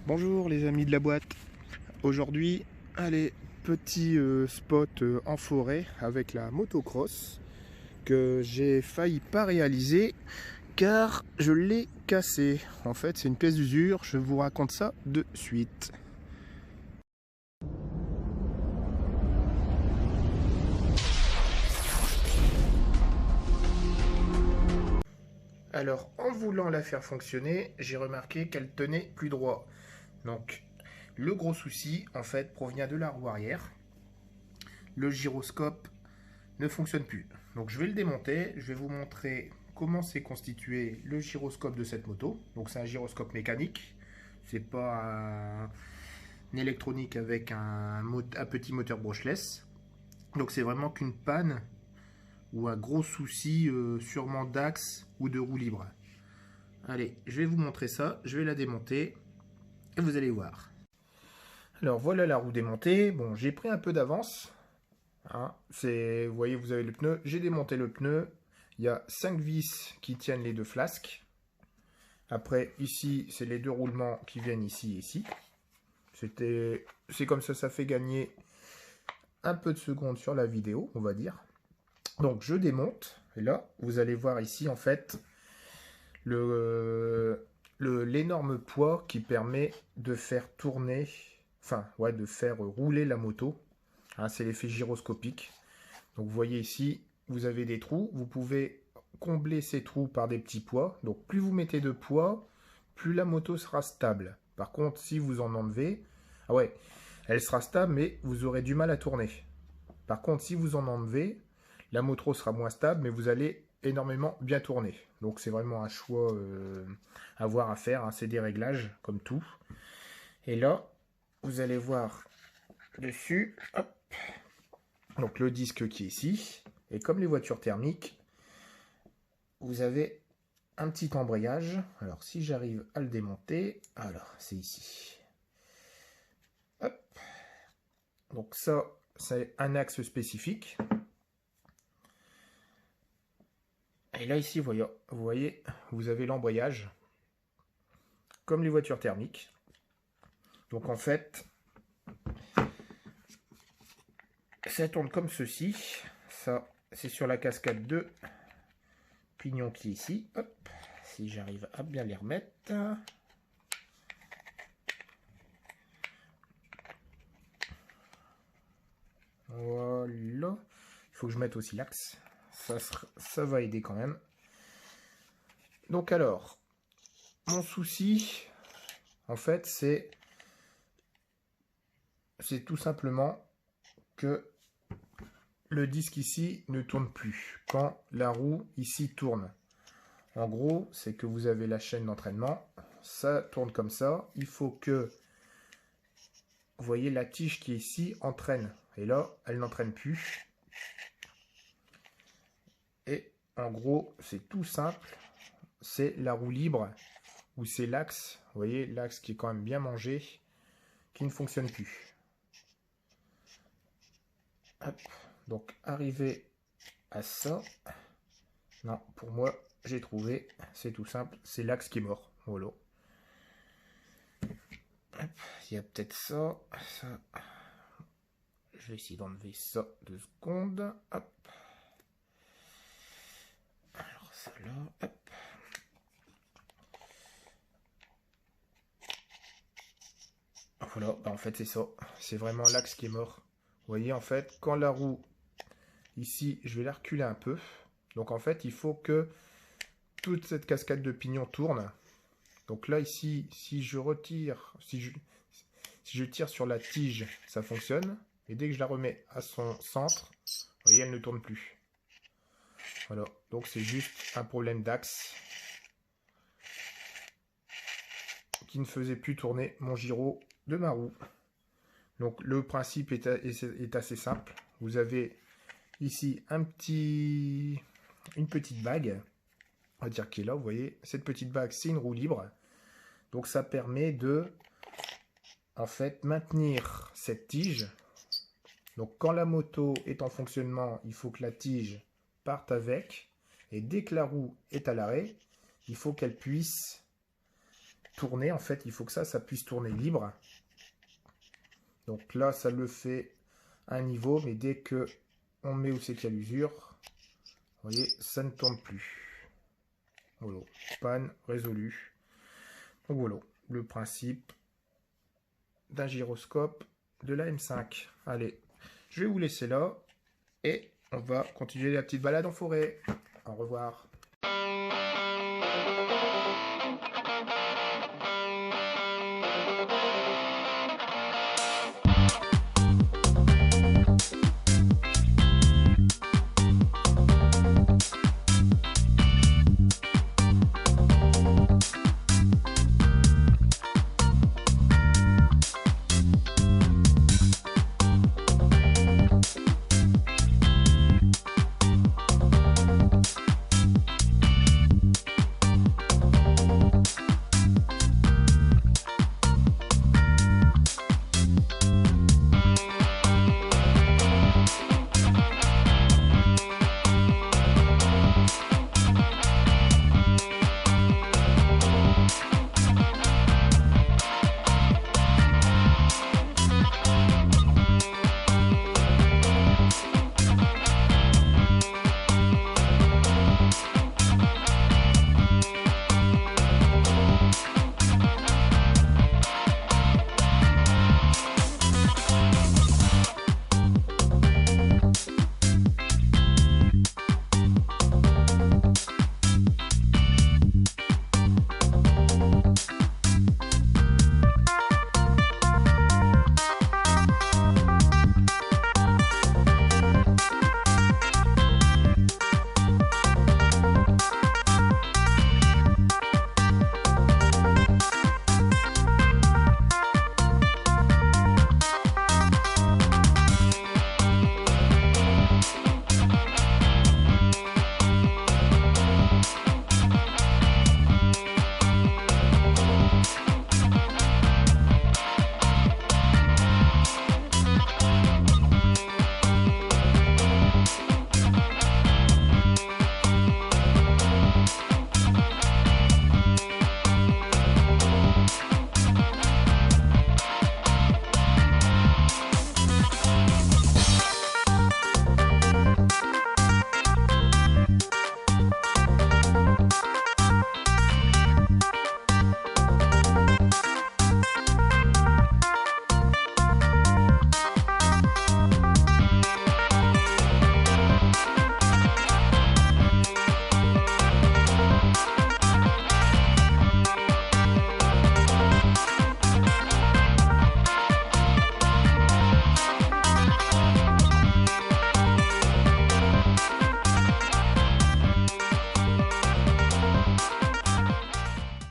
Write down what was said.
Bonjour les amis de la boîte. Aujourd'hui, allez, petit spot en forêt avec la motocross que j'ai failli pas réaliser car je l'ai cassé. En fait, c'est une pièce d'usure, je vous raconte ça de suite. Alors, en voulant la faire fonctionner, j'ai remarqué qu'elle tenait plus droit. Donc, le gros souci, en fait, provient de la roue arrière. Le gyroscope ne fonctionne plus. Donc je vais le démonter, je vais vous montrer comment c'est constitué le gyroscope de cette moto. Donc c'est un gyroscope mécanique, c'est pas un électronique avec un petit moteur brushless. Donc c'est vraiment qu'une panne ou un gros souci sûrement d'axe ou de roue libre. Allez, je vais vous montrer ça, je vais la démonter et vous allez voir. Alors voilà la roue démontée, bon j'ai pris un peu d'avance. Hein, vous voyez, vous avez le pneu. J'ai démonté le pneu. Il y a 5 vis qui tiennent les deux flasques. Après, ici, c'est les deux roulements qui viennent ici et ici. C'est comme ça fait gagner un peu de secondes sur la vidéo, on va dire. Donc, je démonte. Et là, vous allez voir ici, en fait, l'énorme poids qui permet de faire tourner, enfin, ouais, de faire rouler la moto. Hein, c'est l'effet gyroscopique. Donc vous voyez ici, vous avez des trous. Vous pouvez combler ces trous par des petits poids. Donc plus vous mettez de poids, plus la moto sera stable. Par contre, si vous en enlevez, ah ouais, elle sera stable, mais vous aurez du mal à tourner. Par contre, si vous en enlevez, la moto sera moins stable, mais vous allez énormément bien tourner. Donc c'est vraiment un choix à voir, à faire. Hein. C'est des réglages, comme tout. Et là, vous allez voir dessus, hop, donc le disque qui est ici. Et comme les voitures thermiques, vous avez un petit embrayage. Alors si j'arrive à le démonter, alors c'est ici. Hop. Donc ça, c'est un axe spécifique. Et là ici, vous voyez, vous avez l'embrayage, comme les voitures thermiques. Donc en fait, ça tourne comme ceci. Ça, c'est sur la cascade de pignon qui est ici. Hop. Si j'arrive à bien les remettre. Voilà. Il faut que je mette aussi l'axe. Ça va aider quand même. Donc alors, mon souci, en fait, c'est tout simplement que le disque ici ne tourne plus quand la roue ici tourne. En gros, c'est que vous avez la chaîne d'entraînement, ça tourne comme ça. Il faut que, vous voyez, la tige qui est ici entraîne. Et là, elle n'entraîne plus. Et en gros, c'est tout simple. C'est la roue libre ou c'est l'axe. Vous voyez, l'axe qui est quand même bien mangé, qui ne fonctionne plus. Hop. Donc, arrivé à ça. Non, pour moi, j'ai trouvé. C'est tout simple. C'est l'axe qui est mort. Voilà. Hop. Il y a peut-être ça. Je vais essayer d'enlever ça 2 secondes. Hop. Alors, ça là. Hop. Voilà. Bah, en fait, c'est ça. C'est vraiment l'axe qui est mort. Vous voyez, en fait, quand la roue, ici, je vais la reculer un peu. Donc, en fait, il faut que toute cette cascade de pignon tourne. Donc là, ici, si je retire, si je tire sur la tige, ça fonctionne. Et dès que je la remets à son centre, vous voyez, elle ne tourne plus. Voilà, donc c'est juste un problème d'axe qui ne faisait plus tourner mon gyro de ma roue. Donc le principe est assez simple. Vous avez ici une petite bague, on va dire qui est là, vous voyez. Cette petite bague, c'est une roue libre. Donc ça permet de, en fait, maintenir cette tige. Donc quand la moto est en fonctionnement, il faut que la tige parte avec. Et dès que la roue est à l'arrêt, il faut qu'elle puisse tourner. En fait, il faut que ça puisse tourner libre. Donc là, ça le fait à un niveau, mais dès que on met où c'est qu'il y a l'usure, vous voyez, ça ne tourne plus. Voilà, panne résolue. Donc voilà, le principe d'un gyroscope de la M5. Allez, je vais vous laisser là et on va continuer la petite balade en forêt. Au revoir.